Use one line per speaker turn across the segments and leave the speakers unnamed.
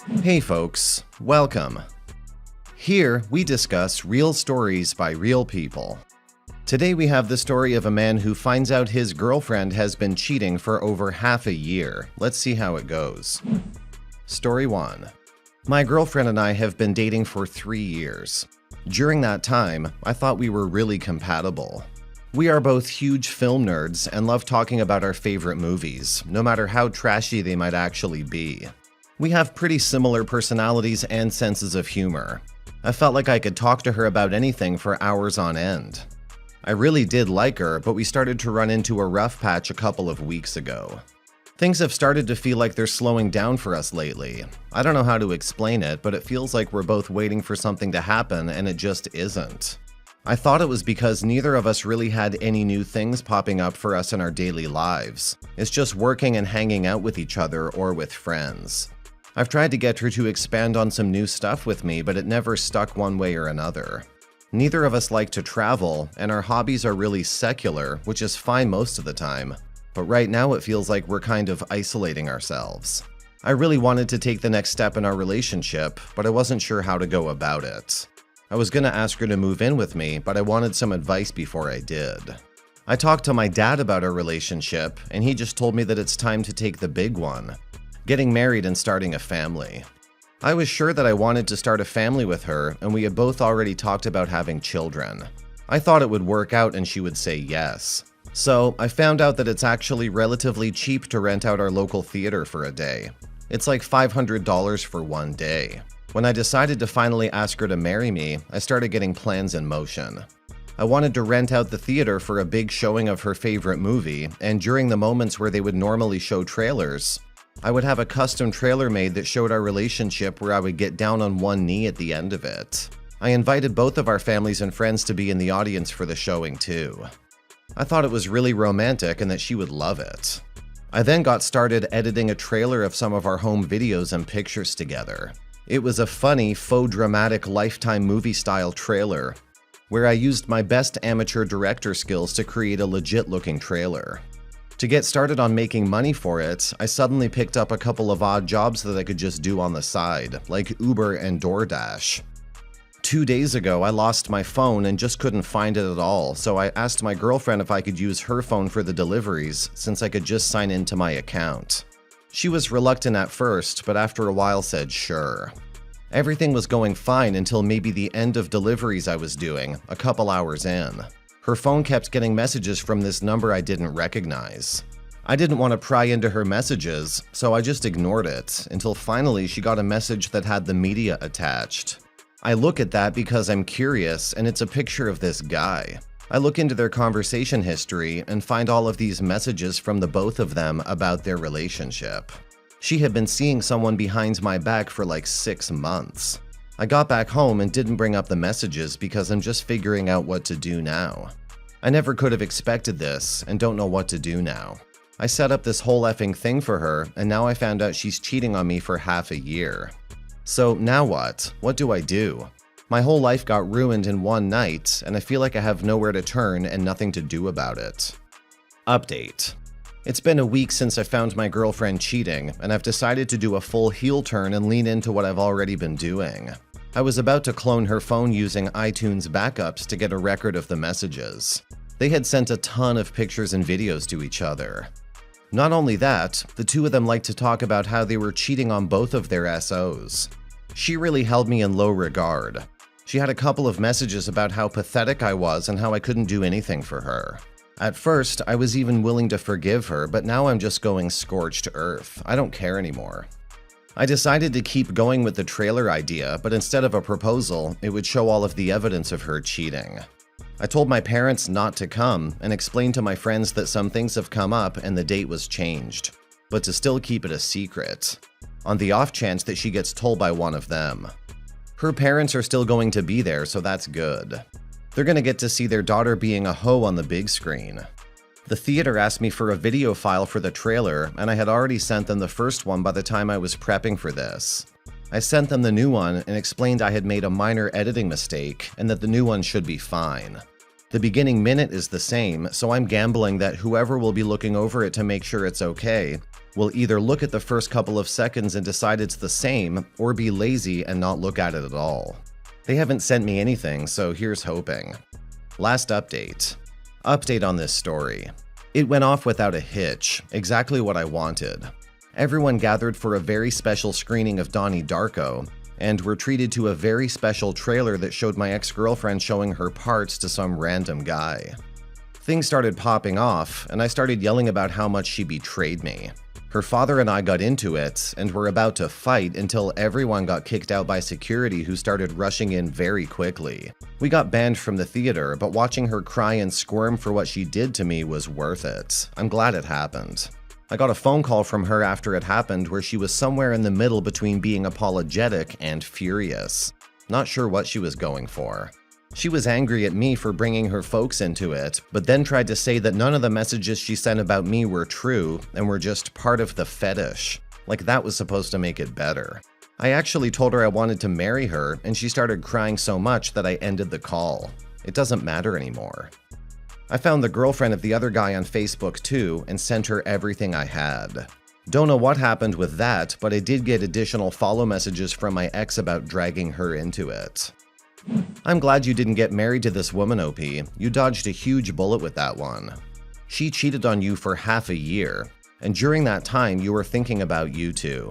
Hey folks, welcome. Here we discuss real stories by real people. Today we have the story of a man who finds out his girlfriend has been cheating for over half a year. Let's see how it goes. Story 1. My girlfriend and I have been dating for 3 years. During that time, I thought we were really compatible. We are both huge film nerds and love talking about our favorite movies, no matter how trashy they might actually be. We have pretty similar personalities and senses of humor. I felt like I could talk to her about anything for hours on end. I really did like her, but we started to run into a rough patch a couple of weeks ago. Things have started to feel like they're slowing down for us lately. I don't know how to explain it, but it feels like we're both waiting for something to happen and it just isn't. I thought it was because neither of us really had any new things popping up for us in our daily lives. It's just working and hanging out with each other or with friends. I've tried to get her to expand on some new stuff with me, but it never stuck one way or another. Neither of us like to travel, and our hobbies are really secular, which is fine most of the time. But right now it feels like we're kind of isolating ourselves. I really wanted to take the next step in our relationship, but I wasn't sure how to go about it. I was gonna ask her to move in with me, but I wanted some advice before I did. I talked to my dad about our relationship, and he just told me that it's time to take the big one. Getting married and starting a family. I was sure that I wanted to start a family with her, and we had both already talked about having children. I thought it would work out and she would say yes. So I found out that it's actually relatively cheap to rent out our local theater for a day. It's like $500 for one day. When I decided to finally ask her to marry me, I started getting plans in motion. I wanted to rent out the theater for a big showing of her favorite movie, and during the moments where they would normally show trailers, I would have a custom trailer made that showed our relationship where I would get down on one knee at the end of it. I invited both of our families and friends to be in the audience for the showing too. I thought it was really romantic and that she would love it. I then got started editing a trailer of some of our home videos and pictures together. It was a funny, faux dramatic Lifetime movie-style trailer, where I used my best amateur director skills to create a legit-looking trailer. To get started on making money for it, I suddenly picked up a couple of odd jobs that I could just do on the side, like Uber and DoorDash. 2 days ago, I lost my phone and just couldn't find it at all, so I asked my girlfriend if I could use her phone for the deliveries, since I could just sign into my account. She was reluctant at first, but after a while said sure. Everything was going fine until maybe the end of deliveries I was doing, a couple hours in. Her phone kept getting messages from this number I didn't recognize. I didn't want to pry into her messages, so I just ignored it, until finally she got a message that had the media attached. I look at that because I'm curious, and it's a picture of this guy. I look into their conversation history and find all of these messages from the both of them about their relationship. She had been seeing someone behind my back for like 6 months. I got back home and didn't bring up the messages because I'm just figuring out what to do now. I never could have expected this and don't know what to do now. I set up this whole effing thing for her, and now I found out she's cheating on me for half a year. So now what? What do I do? My whole life got ruined in one night, and I feel like I have nowhere to turn and nothing to do about it. Update. It's been a week since I found my girlfriend cheating, and I've decided to do a full heel turn and lean into what I've already been doing. I was about to clone her phone using iTunes backups to get a record of the messages. They had sent a ton of pictures and videos to each other. Not only that, the two of them liked to talk about how they were cheating on both of their SOs. She really held me in low regard. She had a couple of messages about how pathetic I was and how I couldn't do anything for her. At first, I was even willing to forgive her, but now I'm just going scorched earth. I don't care anymore. I decided to keep going with the trailer idea, but instead of a proposal, it would show all of the evidence of her cheating. I told my parents not to come and explained to my friends that some things have come up and the date was changed, but to still keep it a secret, on the off chance that she gets told by one of them. Her parents are still going to be there, so that's good. They're gonna get to see their daughter being a hoe on the big screen. The theater asked me for a video file for the trailer, and I had already sent them the first one by the time I was prepping for this. I sent them the new one and explained I had made a minor editing mistake and that the new one should be fine. The beginning minute is the same, so I'm gambling that whoever will be looking over it to make sure it's okay will either look at the first couple of seconds and decide it's the same, or be lazy and not look at it at all. They haven't sent me anything, so here's hoping. Last update. Update on this story. It went off without a hitch, exactly what I wanted. Everyone gathered for a very special screening of Donnie Darko, and were treated to a very special trailer that showed my ex-girlfriend showing her parts to some random guy. Things started popping off, and I started yelling about how much she betrayed me. Her father and I got into it, and were about to fight until everyone got kicked out by security, who started rushing in very quickly. We got banned from the theater, but watching her cry and squirm for what she did to me was worth it. I'm glad it happened. I got a phone call from her after it happened where she was somewhere in the middle between being apologetic and furious. Not sure what she was going for. She was angry at me for bringing her folks into it, but then tried to say that none of the messages she sent about me were true and were just part of the fetish, like that was supposed to make it better. I actually told her I wanted to marry her, and she started crying so much that I ended the call. It doesn't matter anymore. I found the girlfriend of the other guy on Facebook too and sent her everything I had. Don't know what happened with that, but I did get additional follow messages from my ex about dragging her into it. I'm glad you didn't get married to this woman, OP. You dodged a huge bullet with that one. She cheated on you for half a year, and during that time you were thinking about you two,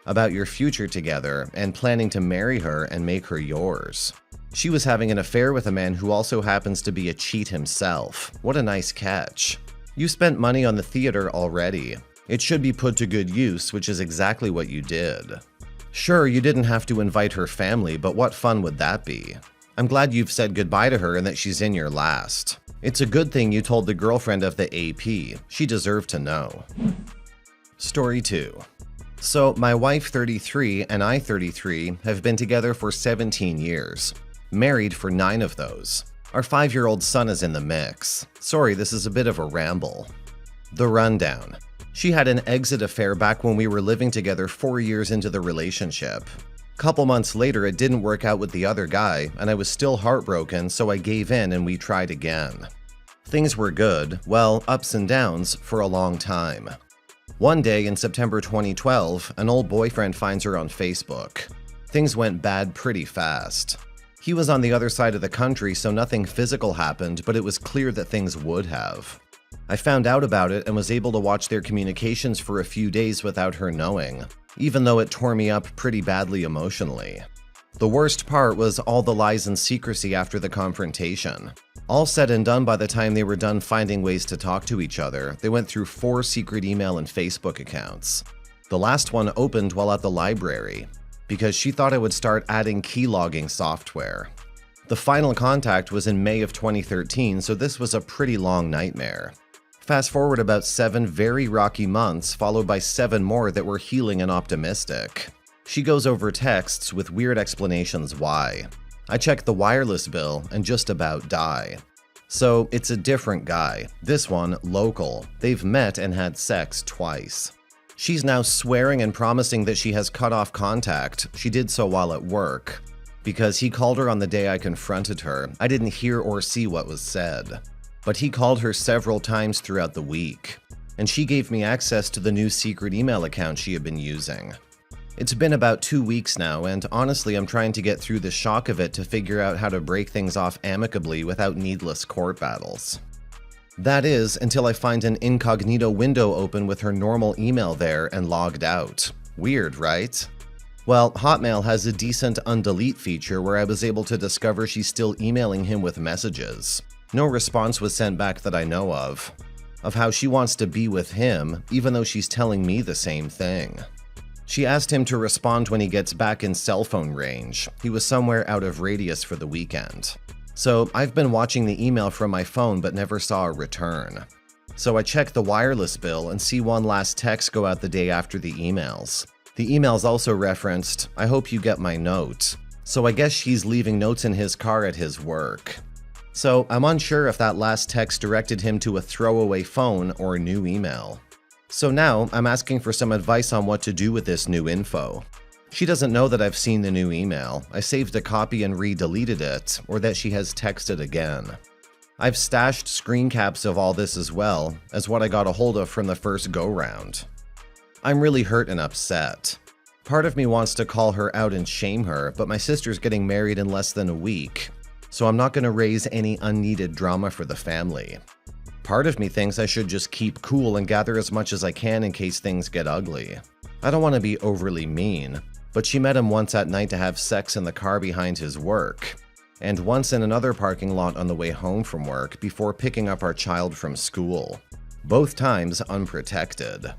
about your future together, and planning to marry her and make her yours. She was having an affair with a man who also happens to be a cheat himself. What a nice catch. You spent money on the theater already. It should be put to good use, which is exactly what you did. Sure, you didn't have to invite her family, but what fun would that be? I'm glad you've said goodbye to her and that she's in your last. It's a good thing you told the girlfriend of the AP. She deserved to know. Story 2. So, my wife 33 and I 33 have been together for 17 years. Married for 9 of those. Our 5-year-old son is in the mix. Sorry, this is a bit of a ramble. The rundown. She had an exit affair back when we were living together 4 years into the relationship. Couple months later, it didn't work out with the other guy, and I was still heartbroken, so I gave in and we tried again. Things were good, well, ups and downs, for a long time. One day in September 2012, an old boyfriend finds her on Facebook. Things went bad pretty fast. He was on the other side of the country, so nothing physical happened, but it was clear that things would have. I found out about it and was able to watch their communications for a few days without her knowing, even though it tore me up pretty badly emotionally. The worst part was all the lies and secrecy after the confrontation. All said and done, by the time they were done finding ways to talk to each other, they went through 4 secret email and Facebook accounts. The last one opened while at the library, because she thought I would start adding keylogging software. The final contact was in May of 2013, so this was a pretty long nightmare. Fast forward about 7 very rocky months, followed by 7 more that were healing and optimistic. She goes over texts with weird explanations why. I check the wireless bill and just about die. So it's a different guy. This one, local. They've met and had sex twice. She's now swearing and promising that she has cut off contact. She did so while at work. Because he called her on the day I confronted her, I didn't hear or see what was said. But he called her several times throughout the week, and she gave me access to the new secret email account she had been using. It's been about 2 weeks now, and honestly I'm trying to get through the shock of it to figure out how to break things off amicably without needless court battles. That is, until I find an incognito window open with her normal email there and logged out. Weird, right? Well, Hotmail has a decent undelete feature where I was able to discover she's still emailing him with messages. No response was sent back that I know of how she wants to be with him, even though she's telling me the same thing. She asked him to respond when he gets back in cell phone range. He was somewhere out of radius for the weekend. So I've been watching the email from my phone but never saw a return. So I check the wireless bill and see one last text go out the day after the emails. The emails also referenced, "I hope you get my note." So I guess she's leaving notes in his car at his work. So I'm unsure if that last text directed him to a throwaway phone or a new email. So now I'm asking for some advice on what to do with this new info. She doesn't know that I've seen the new email. I saved a copy and re-deleted it, or that she has texted again. I've stashed screen caps of all this as well as what I got a hold of from the first go-round. I'm really hurt and upset. Part of me wants to call her out and shame her, but my sister's getting married in less than a week, so I'm not going to raise any unneeded drama for the family. Part of me thinks I should just keep cool and gather as much as I can in case things get ugly. I don't want to be overly mean, but she met him once at night to have sex in the car behind his work, and once in another parking lot on the way home from work before picking up our child from school. Both times unprotected.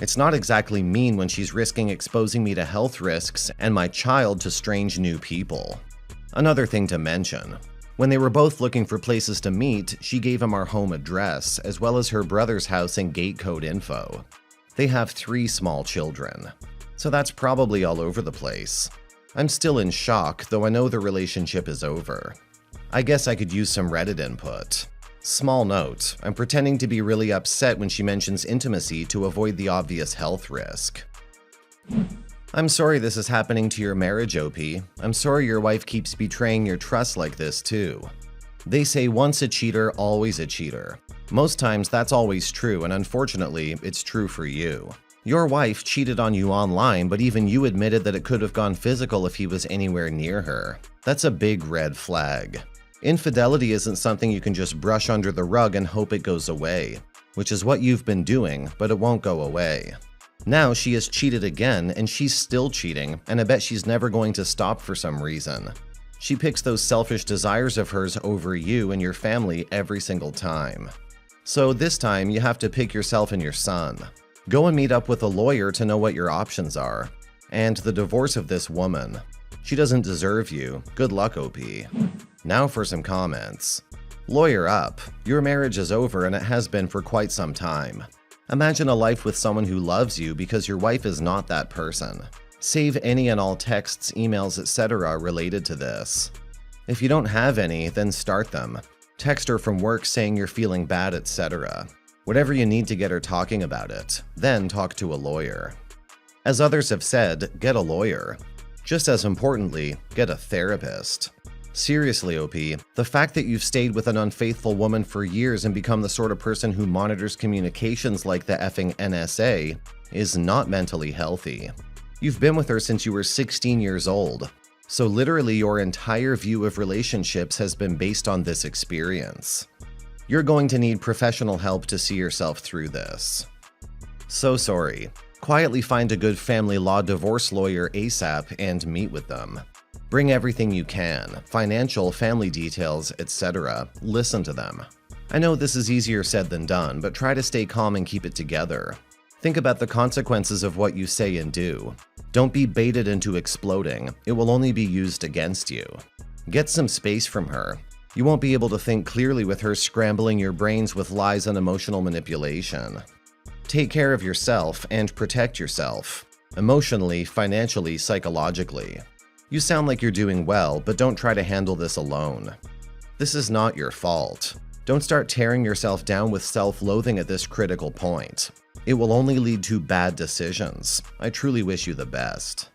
It's not exactly mean when she's risking exposing me to health risks and my child to strange new people. Another thing to mention. When they were both looking for places to meet, she gave him our home address, as well as her brother's house and gate code info. They have 3 small children, so that's probably all over the place. I'm still in shock, though I know the relationship is over. I guess I could use some Reddit input. Small note, I'm pretending to be really upset when she mentions intimacy to avoid the obvious health risk. I'm sorry this is happening to your marriage, OP. I'm sorry your wife keeps betraying your trust like this too. They say once a cheater, always a cheater. Most times that's always true, and unfortunately, it's true for you. Your wife cheated on you online, but even you admitted that it could have gone physical if he was anywhere near her. That's a big red flag. Infidelity isn't something you can just brush under the rug and hope it goes away, which is what you've been doing, but it won't go away. Now she has cheated again, and she's still cheating, and I bet she's never going to stop for some reason. She picks those selfish desires of hers over you and your family every single time. So this time, you have to pick yourself and your son. Go and meet up with a lawyer to know what your options are. And the divorce of this woman. She doesn't deserve you. Good luck, OP. Now for some comments. Lawyer up. Your marriage is over and it has been for quite some time. Imagine a life with someone who loves you because your wife is not that person. Save any and all texts, emails, etc. related to this. If you don't have any, then start them. Text her from work saying you're feeling bad, etc. Whatever you need to get her talking about it. Then talk to a lawyer. As others have said, get a lawyer. Just as importantly, get a therapist. Seriously, OP, the fact that you've stayed with an unfaithful woman for years and become the sort of person who monitors communications like the effing NSA is not mentally healthy. You've been with her since you were 16 years old, so literally your entire view of relationships has been based on this experience. You're going to need professional help to see yourself through this. So sorry. Quietly find a good family law divorce lawyer ASAP and meet with them. Bring everything you can, financial, family details, etc. Listen to them. I know this is easier said than done, but try to stay calm and keep it together. Think about the consequences of what you say and do. Don't be baited into exploding. It will only be used against you. Get some space from her. You won't be able to think clearly with her scrambling your brains with lies and emotional manipulation. Take care of yourself and protect yourself. Emotionally, financially, psychologically. You sound like you're doing well, but don't try to handle this alone. This is not your fault. Don't start tearing yourself down with self-loathing at this critical point. It will only lead to bad decisions. I truly wish you the best.